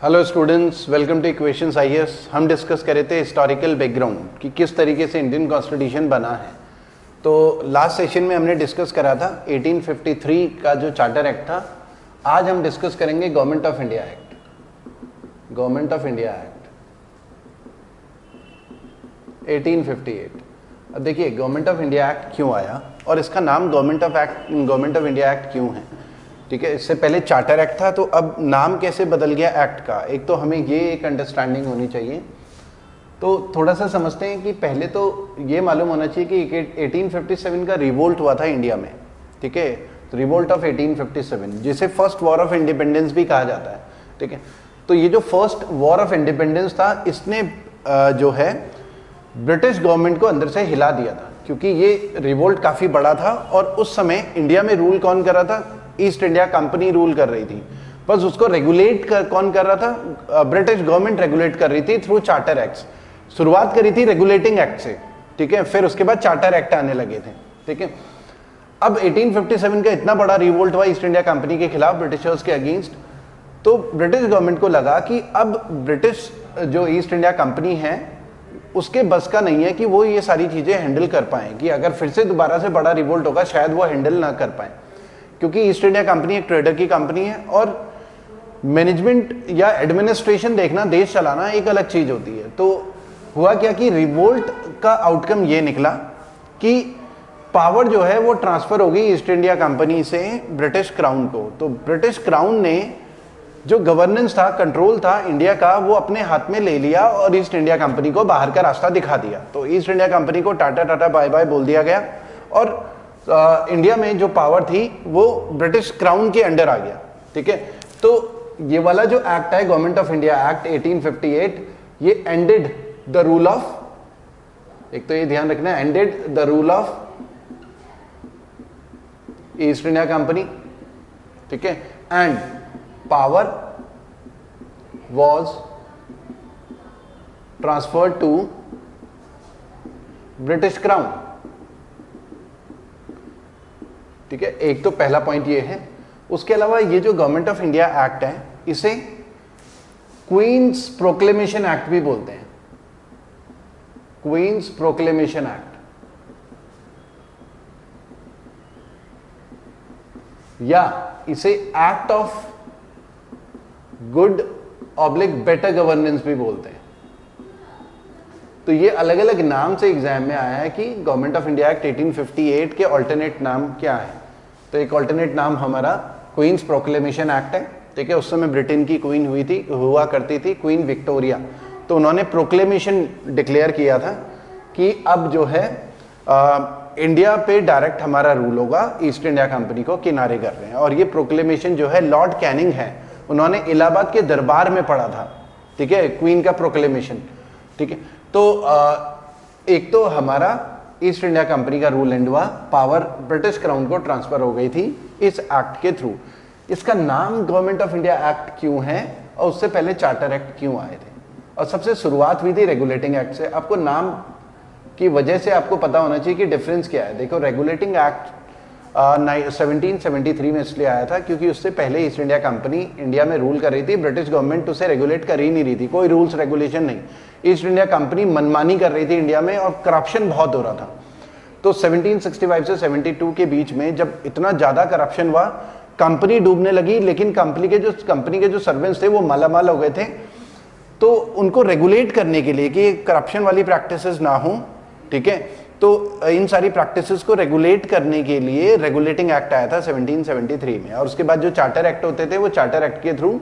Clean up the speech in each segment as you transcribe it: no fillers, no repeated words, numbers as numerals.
Hello students, welcome two equations IAS. हम discuss कर रहे थे हिस्टोरिकल बैकग्राउंड कि किस तरीके से इंडियन कॉन्स्टिट्यूशन बना है। तो लास्ट सेशन में हमने डिस्कस करा था 1853 का जो चार्टर एक्ट था। आज हम डिस्कस करेंगे government of India act. Government of India act 1858। अब देखिए गवर्नमेंट ऑफ इंडिया एक्ट क्यों आया और इसका नाम गवर्नमेंट ऑफ इंडिया एक्ट क्यों है। ठीक है, इससे पहले चार्टर एक्ट था, तो अब नाम कैसे बदल गया एक्ट का, एक तो हमें ये एक अंडरस्टैंडिंग होनी चाहिए। तो थोड़ा सा समझते हैं कि पहले तो ये मालूम होना चाहिए कि 1857 का रिवोल्ट हुआ था इंडिया में। ठीक है, तो रिवोल्ट ऑफ 1857 जिसे फर्स्ट वॉर ऑफ इंडिपेंडेंस भी कहा जाता है। ठीक है, तो ये जो फर्स्ट वॉर ऑफ इंडिपेंडेंस था, इसने जो है ब्रिटिश गवर्नमेंट को अंदर से हिला दिया था, क्योंकि ये रिवोल्ट काफ़ी बड़ा था और उस समय इंडिया में रूल कौन कर रहा था? ईस्ट इंडिया कंपनी रूल कर रही थी। बस उसको रेगुलेट कौन कर रहा था? ब्रिटिश गवर्नमेंट रेगुलेट कर रही थी थ्रू चार्टर एक्ट्स। शुरुआत करी थी रेगुलेटिंग एक्ट से, ठीक है, फिर उसके बाद चार्टर एक्ट आने लगे थे। ठीक है, अब 1857 का इतना बड़ा रिवोल्ट हुआ ईस्ट इंडिया कंपनी के खिलाफ, ब्रिटिशर्स के अगेंस्ट। तो ब्रिटिश गवर्नमेंट को लगा कि अब ब्रिटिश जो ईस्ट इंडिया कंपनी है उसके बस का नहीं है कि वो ये सारी चीजें हैंडल कर पाए, कि अगर फिर से दोबारा से बड़ा रिवोल्ट होगा शायद वो हैंडल ना कर पाए, क्योंकि ईस्ट इंडिया कंपनी एक ट्रेडर की कंपनी है और मैनेजमेंट या एडमिनिस्ट्रेशन देखना, देश चलाना एक अलग चीज होती है। तो हुआ क्या कि रिवोल्ट का आउटकम ये निकला कि पावर जो है वो ट्रांसफर हो गई ईस्ट इंडिया कंपनी से ब्रिटिश क्राउन को। तो ब्रिटिश क्राउन ने जो गवर्नेंस था, कंट्रोल था इंडिया का, वो अपने हाथ में ले लिया और ईस्ट इंडिया कंपनी को बाहर का रास्ता दिखा दिया। तो ईस्ट इंडिया कंपनी को टाटा टाटा बाय बाय बोल दिया गया और इंडिया में जो पावर थी वो ब्रिटिश क्राउन के अंडर आ गया। ठीक है, तो ये वाला जो एक्ट है गवर्नमेंट ऑफ इंडिया एक्ट 1858, ये एंडेड द रूल ऑफ, एक तो ये ध्यान रखना, ended the rule of East India Company. ठीक है, and power was transferred to British crown. ठीक है, एक तो पहला पॉइंट ये है। उसके अलावा ये जो गवर्नमेंट ऑफ इंडिया एक्ट है इसे क्वींस प्रोक्लेमेशन एक्ट भी बोलते हैं। क्वींस प्रोक्लेमेशन एक्ट या इसे act of good oblique better governance भी बोलते हैं। तो ये अलग अलग नाम से एग्जाम में आया है कि गवर्नमेंट ऑफ इंडिया एक्ट 1858 के ऑल्टरनेट नाम क्या है। तो एक ऑल्टरनेट नाम हमारा क्वींस प्रोक्लेमेशन एक्ट है। ठीक है, उस समय ब्रिटेन की क्वीन हुआ करती थी, क्वीन विक्टोरिया। तो उन्होंने प्रोक्लेमेशन डिक्लेयर किया था कि अब जो है इंडिया पे डायरेक्ट हमारा रूल होगा, ईस्ट इंडिया कंपनी को किनारे कर रहे हैं। और ये प्रोक्लेमेशन जो है लॉर्ड कैनिंग है, उन्होंने इलाहाबाद के दरबार में पढ़ा था। ठीक है, क्वीन का प्रोक्लेमेशन। ठीक है, तो एक तो हमारा ईस्ट इंडिया कंपनी का रूल एंड हुआ, पावर ब्रिटिश क्राउन को ट्रांसफर हो गई थी इस एक्ट के थ्रू। इसका नाम गवर्नमेंट ऑफ इंडिया एक्ट क्यों है और उससे पहले चार्टर एक्ट क्यों आए थे, और सबसे शुरुआत हुई थी रेगुलेटिंग एक्ट से। आपको नाम की वजह से आपको पता होना चाहिए कि डिफरेंस क्या है। देखो, रेगुलेटिंग एक्ट 1773 में इसलिए आया था क्योंकि उससे पहले ईस्ट इंडिया कंपनी इंडिया में रूल कर रही थी। ब्रिटिश गवर्नमेंट उसे रेगुलेट कर ही नहीं रही थी, कोई रूल्स रेगुलेशन नहीं। ईस्ट इंडिया कंपनी मनमानी कर रही थी इंडिया में और करप्शन बहुत हो रहा था। तो 1765 से 72 के बीच में जब इतना ज्यादा करप्शन हुआ, कंपनी डूबने लगी, लेकिन कंपनी के जो सर्वेंट्स थे वो मालामाल हो गए थे। तो उनको रेगुलेट करने के लिए कि करप्शन वाली प्रैक्टिसेस ना हो, ठीक है, तो इन सारी प्रैक्टिसेस को रेगुलेट करने के लिए रेगुलेटिंग एक्ट आया था 1773 में। और उसके बाद जो चार्टर एक्ट होते थे वो चार्टर एक्ट के थ्रू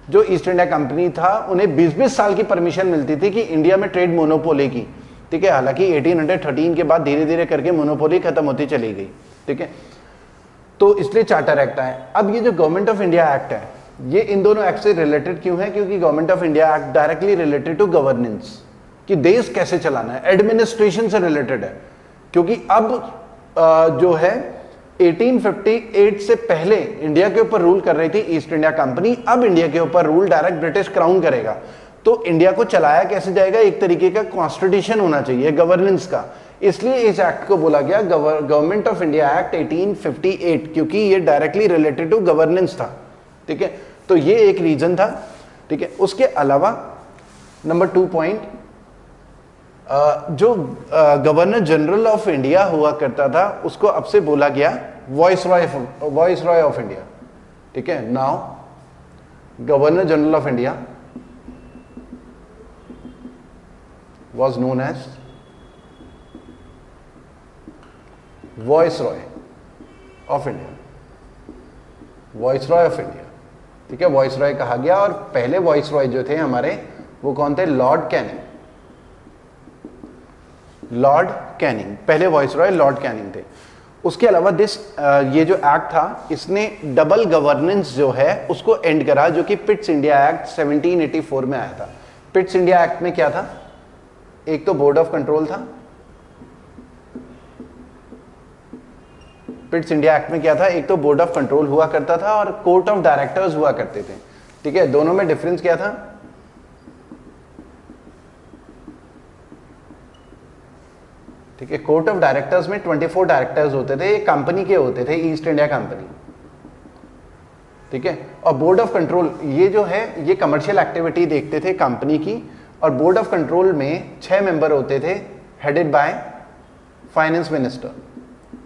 जो ईस्ट इंडिया कंपनी था उन्हें 20-20 साल की परमिशन मिलती थी कि इंडिया में ट्रेड मोनोपोली की। ठीक है, हालांकि 1813 के बाद धीरे धीरे करके मोनोपोली खत्म होती चली गई। ठीक है, तो इसलिए चार्टर एक्ट आए। अब ये जो गवर्नमेंट ऑफ इंडिया एक्ट है, ये इन दोनों एक्ट से रिलेटेड क्यों है? क्योंकि government of India act directly related to governance, कि देश कैसे चलाना है, एडमिनिस्ट्रेशन से रिलेटेड है। क्योंकि अब जो है 1858 से पहले इंडिया के ऊपर रूल कर रही थी ईस्ट इंडिया कंपनी, अब इंडिया के ऊपर रूल डायरेक्ट ब्रिटिश क्राउन करेगा। तो इंडिया को चलाया कैसे जाएगा? एक तरीके का कॉन्स्टिट्यूशन होना चाहिए गवर्नेंस का। इसलिए इस एक्ट को बोला गया गवर्नमेंट ऑफ इंडिया एक्ट 1858, क्योंकि ये डायरेक्टली रिलेटेड टू गवर्नेंस था। ठीक है, तो ये एक रीजन था। ठीक है। उसके अलावा नंबर 2 पॉइंट, जो गवर्नर जनरल ऑफ इंडिया हुआ करता था उसको अब से बोला गया वॉइस रॉय ऑफ इंडिया, ठीक है। Now governor general of India was known as Viceroy of India, Viceroy of India, ठीक है, Viceroy कहा गया। और पहले Viceroy जो थे हमारे वो कौन थे? लॉर्ड कैनिंग, लॉर्ड कैनिंग, पहले Viceroy लॉर्ड कैनिंग थे। उसके अलावा ये जो एक्ट था इसने डबल गवर्नेंस जो है उसको एंड करा, जो कि पिट्स इंडिया एक्ट 1784 में आया था। पिट्स इंडिया एक्ट में क्या था? एक तो बोर्ड ऑफ कंट्रोल था। पिट्स इंडिया एक्ट में क्या था? एक तो बोर्ड ऑफ कंट्रोल हुआ करता था और कोर्ट ऑफ डायरेक्टर्स हुआ करते थे, ठीक है। दोनों में डिफरेंस क्या था? ठीक है, कोर्ट ऑफ डायरेक्टर्स में 24 डायरेक्टर्स होते थे, कंपनी के होते थे, ईस्ट इंडिया कंपनी, ठीक है। और बोर्ड ऑफ कंट्रोल ये जो है ये कमर्शियल एक्टिविटी देखते थे कंपनी की। और बोर्ड ऑफ कंट्रोल में 6 मेंबर होते थे, headed by finance minister,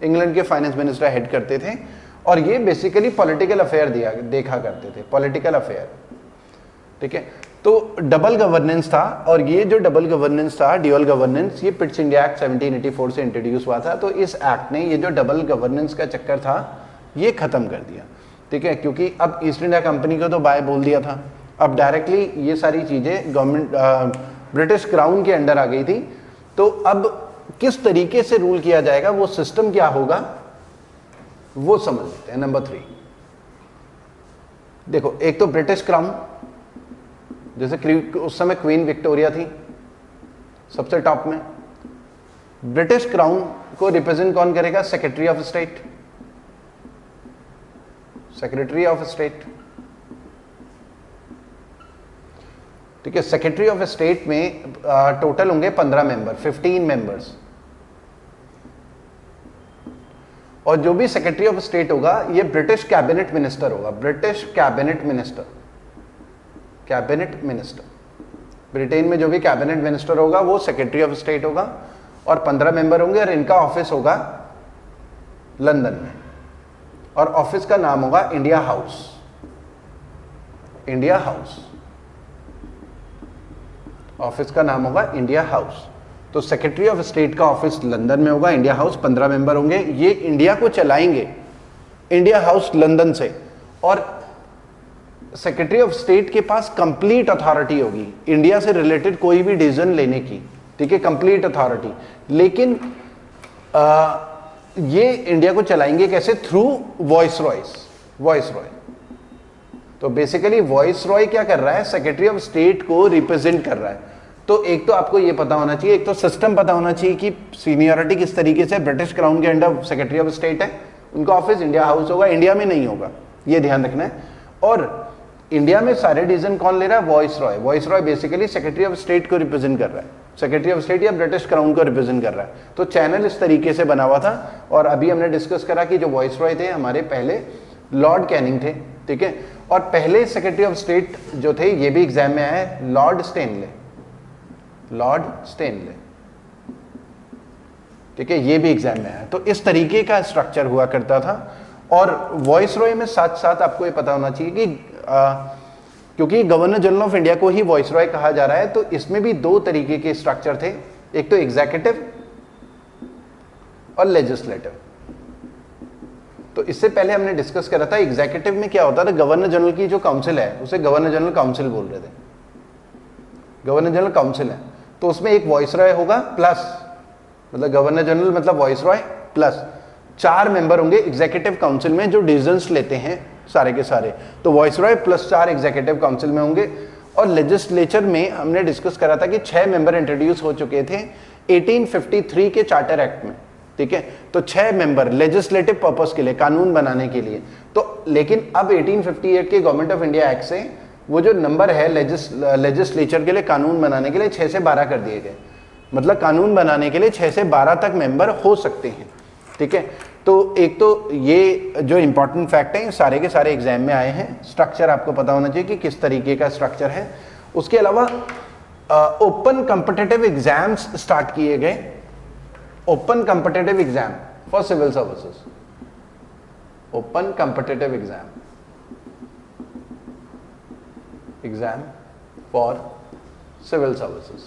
England के फाइनेंस मिनिस्टर हेड करते थे। और ये बेसिकली पॉलिटिकल अफेयर देखा करते थे, पॉलिटिकल अफेयर, ठीक है। तो डबल गवर्नेंस था, और ये जो डबल गवर्नेंस था, ड्यूअल गवर्नेंस, ये पिट्स इंडिया एक्ट 1784 से इंट्रोड्यूस हुआ था। तो इस एक्ट ने ये जो डबल गवर्नेंस का चक्कर था ये खत्म कर दिया, ठीक है। क्योंकि अब ईस्ट इंडिया कंपनी को तो बाय बोल दिया था, अब डायरेक्टली ये सारी चीजें गवर्नमेंट ब्रिटिश क्राउन के अंडर आ गई थी। तो अब किस तरीके से रूल किया जाएगा, वो सिस्टम क्या होगा, वो समझ लेते हैं। नंबर 3 देखो, एक तो ब्रिटिश क्राउन, जैसे उस समय क्वीन विक्टोरिया थी सबसे टॉप में। ब्रिटिश क्राउन को रिप्रेजेंट कौन करेगा? Secretary of state, secretary of state, ठीक है। सेक्रेटरी ऑफ स्टेट में टोटल होंगे 15 मेंबर, 15 मेंबर्स। और जो भी सेक्रेटरी ऑफ स्टेट होगा ये ब्रिटिश कैबिनेट मिनिस्टर होगा, British cabinet minister, cabinet minister. Britain में जो भी कैबिनेट मिनिस्टर होगा वो सेक्रेटरी ऑफ स्टेट होगा, और 15 मेंबर होंगे, और इनका ऑफिस होगा लंदन में, और ऑफिस का नाम होगा India house, India house, office का नाम होगा इंडिया हाउस। तो सेक्रेटरी ऑफ स्टेट का ऑफिस लंदन में होगा, इंडिया हाउस, 15 मेंबर होंगे, ये इंडिया को चलाएंगे इंडिया हाउस लंदन से। और सेक्रेटरी ऑफ स्टेट के पास कंप्लीट अथॉरिटी होगी इंडिया से रिलेटेड कोई भी डिसीजन लेने की, ठीक है, कंप्लीट अथॉरिटी। लेकिन ये इंडिया को चलाएंगे कैसे? Through viceroys, viceroy. तो बेसिकली वॉइसरॉय क्या कर रहा है? सेक्रेटरी ऑफ स्टेट को रिप्रेजेंट कर रहा है। तो एक तो आपको ये पता होना चाहिए, एक तो सिस्टम पता होना चाहिए कि सीनियरिटी किस तरीके से। ब्रिटिश क्राउन के अंडर सेक्रेटरी ऑफ स्टेट है, उनका ऑफिस इंडिया हाउस होगा, इंडिया में नहीं होगा, ये ध्यान रखना है। और इंडिया में सारे डिसीजन कौन ले रहा है? Viceroy. Viceroy basically secretary of state को रिप्रेजेंट कर रहा है, सेक्रेटरी ऑफ स्टेट या ब्रिटिश क्राउन को रिप्रेजेंट कर रहा है। तो चैनल इस तरीके से बना हुआ था। और अभी हमने डिस्कस करा कि जो वॉइसरॉय थे हमारे पहले लॉर्ड कैनिंग थे, ठीक है। और पहले सेक्रेटरी ऑफ स्टेट जो थे, ये भी एग्जाम में आए, लॉर्ड स्टेनले, लॉर्ड स्टेनले, ठीक है, ये भी एग्जाम में आया। तो इस तरीके का स्ट्रक्चर हुआ करता था। और वॉइसरॉय में साथ साथ आपको ये पता होना चाहिए कि क्योंकि गवर्नर जनरल ऑफ इंडिया को ही वॉइसरॉय कहा जा रहा है, तो इसमें भी 2 तरीके के स्ट्रक्चर थे, एक तो एग्जीक्यूटिव और लेजिस्लेटिव। तो इससे पहले हमने डिस्कस करा था एग्जीक्यूटिव में क्या होता था, गवर्नर जनरल की जो काउंसिल है उसे गवर्नर जनरल काउंसिल बोल रहे थे, गवर्नर जनरल काउंसिल है। तो उसमें एक वॉइसरॉय होगा प्लस, मतलब गवर्नर जनरल मतलब वॉइसरॉय प्लस 4 मेंबर होंगे एग्जीक्यूटिव काउंसिल में जो डिसीजंस लेते हैं सारे के सारे। तो वॉइसरॉय प्लस 4 एग्जीक्यूटिव काउंसिल में होंगे। और लेजिस्लेचर में हमने डिस्कस करा था कि 6 मेंबर इंट्रोड्यूस हो चुके थे 1853 के चार्टर एक्ट में, ठीक है। तो 6 मेंबर लेजिस्लेटिव पर्पस के लिए, कानून बनाने के लिए। तो लेकिन अब 1858 के गवर्नमेंट ऑफ इंडिया एक्ट से वो जो नंबर है लेजिस्लेचर के लिए कानून बनाने के लिए 6 से 12 कर दिए गए। मतलब कानून बनाने के लिए 6 से 12 तक मेंबर हो सकते हैं, ठीक है। तो एक तो ये जो इंपॉर्टेंट फैक्ट है सारे के सारे एग्जाम में आए हैं। स्ट्रक्चर आपको पता होना चाहिए कि किस तरीके का स्ट्रक्चर है। उसके अलावा ओपन कॉम्पिटिटिव एग्जाम्स स्टार्ट किए गए, open competitive exam for civil services, open competitive exam for civil services.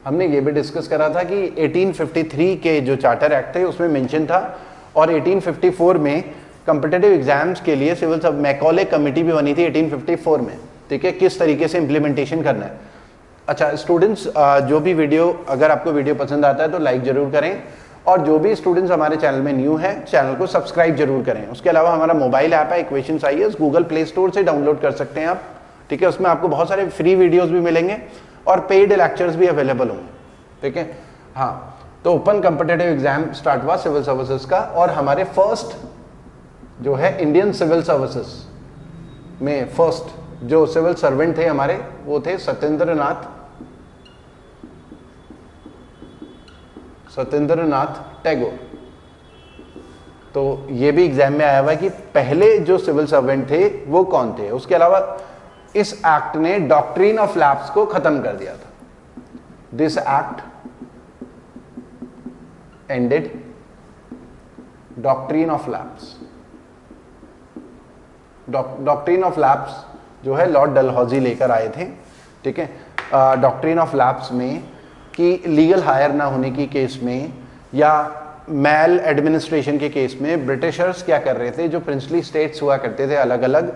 हमने ये भी डिस्कस करा था कि 1853 के जो चार्टर एक्ट थे उसमें मेंशन था, और 1854 में कॉम्पिटिटिव एग्जाम्स के लिए सिविल सब मैकॉले कमेटी भी बनी थी 1854 में, ठीक है, किस तरीके से इंप्लीमेंटेशन करना है। अच्छा स्टूडेंट्स, जो भी वीडियो, अगर आपको वीडियो पसंद आता है तो लाइक जरूर करें, और जो भी स्टूडेंट्स हमारे चैनल में न्यू है चैनल को सब्सक्राइब जरूर करें। उसके अलावा हमारा मोबाइल ऐप है equations IAS, Google play store से डाउनलोड कर सकते हैं आप, ठीक है। उसमें आपको बहुत सारे फ्री वीडियोस भी मिलेंगे और पेड लेक्चर्स भी अवेलेबल होंगे, ठीक है। हाँ, तो ओपन कॉम्पिटिटिव एग्जाम स्टार्ट हुआ सिविल सर्विसेज का, और हमारे फर्स्ट जो है इंडियन सिविल सर्विसेज में फर्स्ट जो सिविल सर्वेंट थे हमारे वो थे सत्येंद्र नाथ टैगोर। तो ये भी एग्जाम में आया हुआ है कि पहले जो सिविल सर्वेंट थे वो कौन थे। उसके अलावा इस एक्ट ने डॉक्ट्रिन ऑफ लैप्स को खत्म कर दिया था। This act ended doctrine of lapse. Doctrine of lapse जो है लॉर्ड डलहौजी लेकर आए थे, ठीक है। डॉक्ट्रिन ऑफ लैप्स में कि लीगल हायर ना होने की केस में या मैल एडमिनिस्ट्रेशन के केस में ब्रिटिशर्स क्या कर रहे थे, जो प्रिंसली स्टेट्स हुआ करते थे अलग अलग,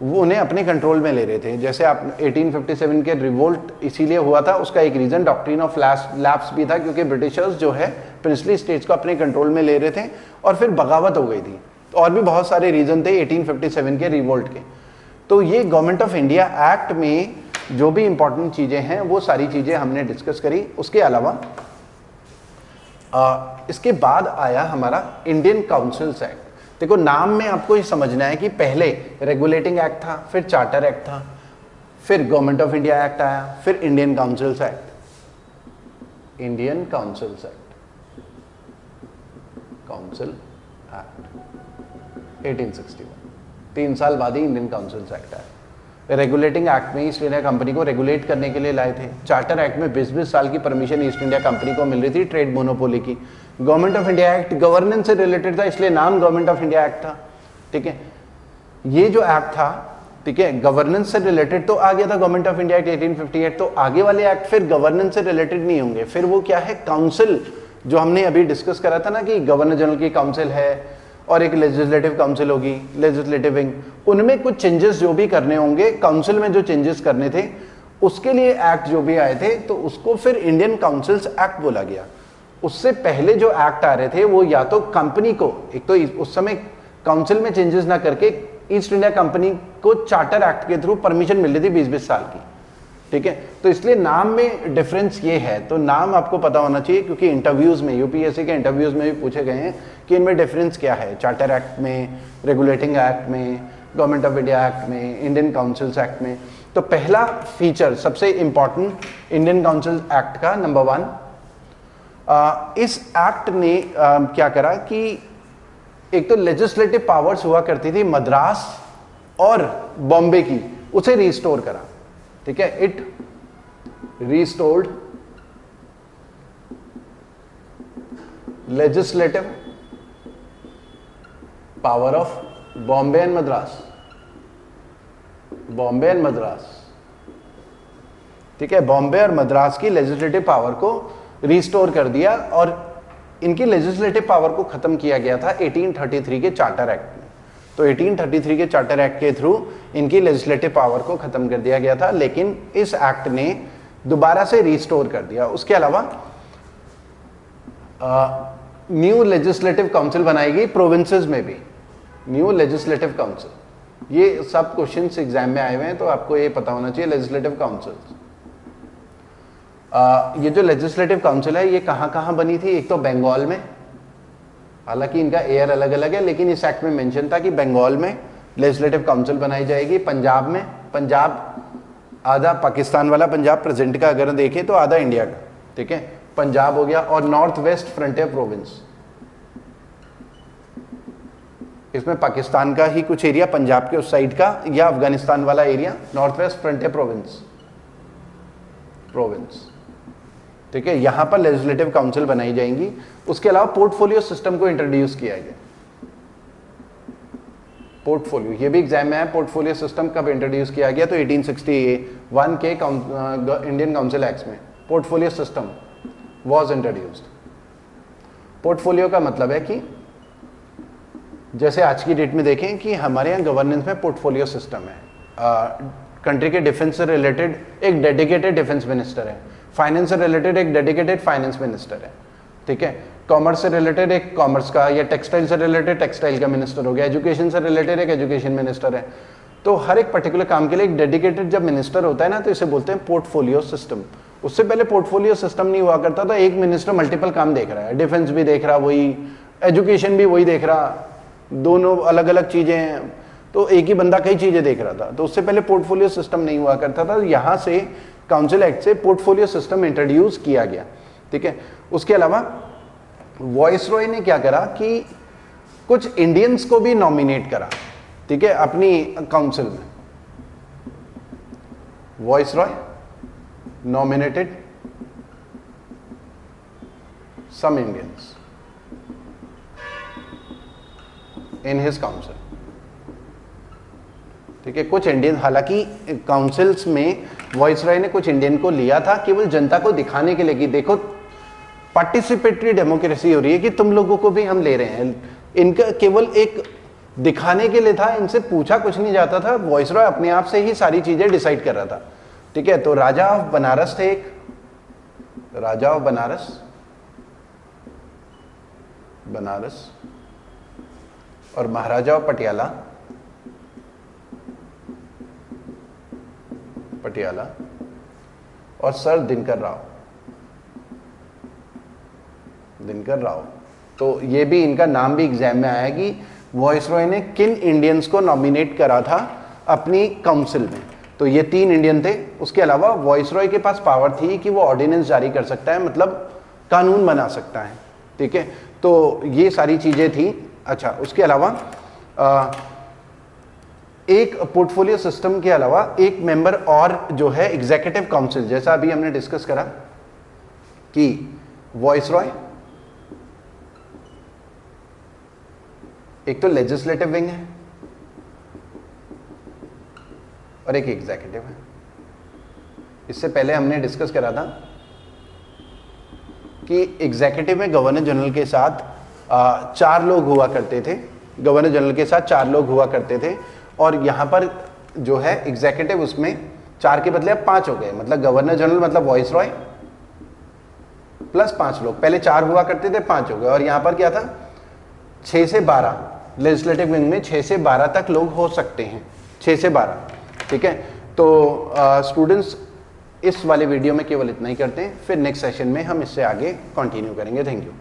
वो उन्हें अपने कंट्रोल में ले रहे थे। जैसे आप 1857 के रिवोल्ट इसीलिए हुआ था, उसका एक रीजन डॉक्ट्रिन ऑफ लैप्स भी था, क्योंकि ब्रिटिशर्स जो है प्रिंसली स्टेट्स को अपने कंट्रोल में ले रहे थे और फिर बगावत हो गई थी। और भी बहुत सारे रीजन थे 1857 के रिवोल्ट के। तो ये गवर्नमेंट ऑफ इंडिया एक्ट में जो भी इंपॉर्टेंट चीजें हैं वो सारी चीजें हमने डिस्कस करी। उसके अलावा इसके बाद आया हमारा इंडियन काउंसिल्स एक्ट। देखो नाम में आपको ये समझना है कि पहले रेगुलेटिंग एक्ट था, फिर चार्टर एक्ट था, फिर गवर्नमेंट ऑफ इंडिया एक्ट आया, फिर Indian councils act. Indian councils act, council act 1861, 3 साल बाद ही इंडियन काउंसिल्स एक्ट आया। रेगुलेटिंग एक्ट में ईस्ट इंडिया कंपनी को रेगुलेट करने के लिए लाए थे। चार्टर एक्ट में 20-20 साल की परमिशन ईस्ट इंडिया कंपनी को मिल रही थी ट्रेड मोनोपोली की। Government of India act governance से रिलेटेड था, इसलिए नाम गवर्नमेंट ऑफ इंडिया एक्ट था, ठीक है। ये जो एक्ट था, ठीक है, गवर्नेंस से रिलेटेड तो आ गया था गवर्नमेंट ऑफ इंडिया एक्ट 1858। तो आगे वाले एक्ट फिर गवर्नेंस से रिलेटेड नहीं होंगे, फिर वो क्या है, काउंसिल, जो हमने अभी डिस्कस करा था ना कि गवर्नर जनरल की काउंसिल है और एक लेजिस्लेटिव काउंसिल होगी, लेजिस्लेटिव विंग, उनमें कुछ चेंजेस जो भी करने होंगे, काउंसिल में जो चेंजेस करने थे उसके लिए एक्ट जो भी आए थे, तो उसको फिर इंडियन काउंसिल्स एक्ट बोला गया। उससे पहले जो एक्ट आ रहे थे वो या तो कंपनी को, एक तो उस समय काउंसिल में चेंजेस ना करके ईस्ट इंडिया कंपनी को चार्टर एक्ट के थ्रू परमिशन मिल रही थी 20-20 साल की, ठीक है। तो इसलिए नाम में डिफरेंस ये है, तो नाम आपको पता होना चाहिए, क्योंकि इंटरव्यूज में, यूपीएससी के इंटरव्यूज में भी पूछे गए हैं कि इनमें डिफरेंस क्या है, चार्टर एक्ट में, रेगुलेटिंग एक्ट में, गवर्नमेंट ऑफ इंडिया एक्ट में, इंडियन काउंसिल्स एक्ट में। तो पहला फीचर सबसे इंपॉर्टेंट इंडियन काउंसिल एक्ट का नंबर 1, इस एक्ट ने क्या करा कि एक तो लेजिस्लेटिव पावर्स हुआ करती थी मद्रास और बॉम्बे की, उसे रिस्टोर करा, ठीक है। It restored legislative power of Bombay and Madras, Bombay and Madras, ठीक है। बॉम्बे और मद्रास की लेजिस्लेटिव पावर को रिस्टोर कर दिया, और इनकी लेजिस्लेटिव पावर को खत्म किया गया था 1833 के चार्टर एक्ट में। तो 1833 के चार्टर एक्ट के थ्रू इनकी लेजिस्लेटिव पावर को खत्म कर दिया गया था, लेकिन इस एक्ट ने दोबारा से रिस्टोर कर दिया। उसके अलावा न्यू लेजिस्लेटिव काउंसिल बनाई गई प्रोविंसेस में भी, न्यू लेजिस्लेटिव काउंसिल। ये सब क्वेश्चंस एग्जाम में आए हुए हैं, तो आपको ये पता होना चाहिए लेजिस्लेटिव काउंसिल। ये जो लेजिस्लेटिव काउंसिल है ये कहाँ कहाँ बनी थी, एक तो बंगाल में, हालांकि इनका एयर अलग अलग है, लेकिन इस एक्ट में मेंशन था कि बंगाल में लेजिस्लेटिव काउंसिल बनाई जाएगी। पंजाब में, पंजाब आधा पाकिस्तान वाला पंजाब प्रेजेंट का अगर देखें तो आधा इंडिया का, ठीक है, पंजाब हो गया। और नॉर्थ वेस्ट फ्रंटियर प्रोविंस, इसमें पाकिस्तान का ही कुछ एरिया, पंजाब के उस साइड का, या अफगानिस्तान वाला area, north west frontier province. ठीक है, यहां पर लेजिस्लेटिव काउंसिल बनाई जाएंगी। उसके अलावा पोर्टफोलियो सिस्टम को इंट्रोड्यूस किया गया। पोर्टफोलियो, ये भी एग्जाम में है, पोर्टफोलियो सिस्टम कब इंट्रोड्यूस किया गया? तो 1861 के इंडियन काउंसिल एक्ट में portfolio system was introduced. Portfolio का मतलब है कि जैसे आज की डेट में देखें कि हमारे यहाँ गवर्नेंस में पोर्टफोलियो सिस्टम है। कंट्री के डिफेंस से रिलेटेड एक डेडिकेटेड डिफेंस मिनिस्टर है, फाइनेंस से रिलेटेड एक डेडिकेटेड फाइनेंस मिनिस्टर है, ठीक है, कॉमर्स से रिलेटेड एक कॉमर्स का, या टेक्सटाइल से रिलेटेड टेक्सटाइल का मिनिस्टर हो गया, एजुकेशन से रिलेटेड एक एजुकेशन मिनिस्टर है। तो हर एक पर्टिकुलर काम के लिए एक डेडिकेटेड जब मिनिस्टर होता है ना, तो इसे बोलते हैं पोर्टफोलियो सिस्टम। उससे पहले पोर्टफोलियो सिस्टम नहीं हुआ करता था, एक मिनिस्टर मल्टीपल काम देख रहा है, डिफेंस भी देख रहा वही, एजुकेशन भी वही देख रहा, दोनों अलग अलग चीजें हैं, तो एक ही बंदा कई चीजें देख रहा था। तो उससे पहले पोर्टफोलियो सिस्टम नहीं हुआ करता था। यहां से काउंसिल एक्ट से पोर्टफोलियो सिस्टम इंट्रोड्यूस किया गया, ठीक है। उसके अलावा वॉइसरॉय ने क्या करा कि कुछ इंडियंस को भी नॉमिनेट करा, ठीक है, अपनी काउंसिल में। Viceroy nominated some Indians in his council, ठीक है। कुछ इंडियन, हालांकि काउंसिल्स में वॉइसरॉय ने कुछ इंडियन को लिया था केवल जनता को दिखाने के लिए कि देखो पार्टिसिपेटरी डेमोक्रेसी हो रही है, कि तुम लोगों को भी हम ले रहे हैं। इनका केवल एक दिखाने के लिए था, इनसे पूछा कुछ नहीं जाता था, वॉइसरॉय अपने आप से ही सारी चीजें डिसाइड कर रहा था, ठीक है। तो राजा ऑफ बनारस थे एक, राजा ऑफ बनारस और महाराजा ऑफ पटियाला और सर दिनकर राव। तो ये भी इनका नाम भी एग्जाम में आया कि वॉइसरॉय ने किन इंडियंस को नॉमिनेट करा था अपनी काउंसिल में। तो ये 3 इंडियन थे। उसके अलावा वॉइसरॉय के पास पावर थी कि वो ऑर्डिनेंस जारी कर सकता है, मतलब कानून बना सकता है, ठीक है। तो ये सारी चीजें थी। अच्छा, उसके अलावा एक पोर्टफोलियो सिस्टम के अलावा एक मेंबर और जो है एग्जीक्यूटिव काउंसिल, जैसा अभी हमने डिस्कस करा कि वॉइसरॉय एक तो लेजिस्लेटिव विंग है और एक एग्जीक्यूटिव है। इससे पहले हमने डिस्कस करा था कि एग्जीक्यूटिव में गवर्नर जनरल के साथ 4 लोग हुआ करते थे, गवर्नर जनरल के साथ 4 लोग हुआ करते थे, और यहां पर जो है एग्जीक्यूटिव उसमें 4 के बदले अब 5 हो गए, मतलब गवर्नर जनरल मतलब वॉइसरॉय प्लस 5 लोग, पहले 4 हुआ करते थे, 5 हो गए। और यहां पर क्या था, 6 से 12, लेजिस्लेटिव विंग में 6 से 12 तक लोग हो सकते हैं, 6 से 12, ठीक है। तो स्टूडेंट्स इस वाले वीडियो में केवल इतना ही करते हैं, फिर नेक्स्ट सेशन में हम इससे आगे कंटिन्यू करेंगे। Thank you.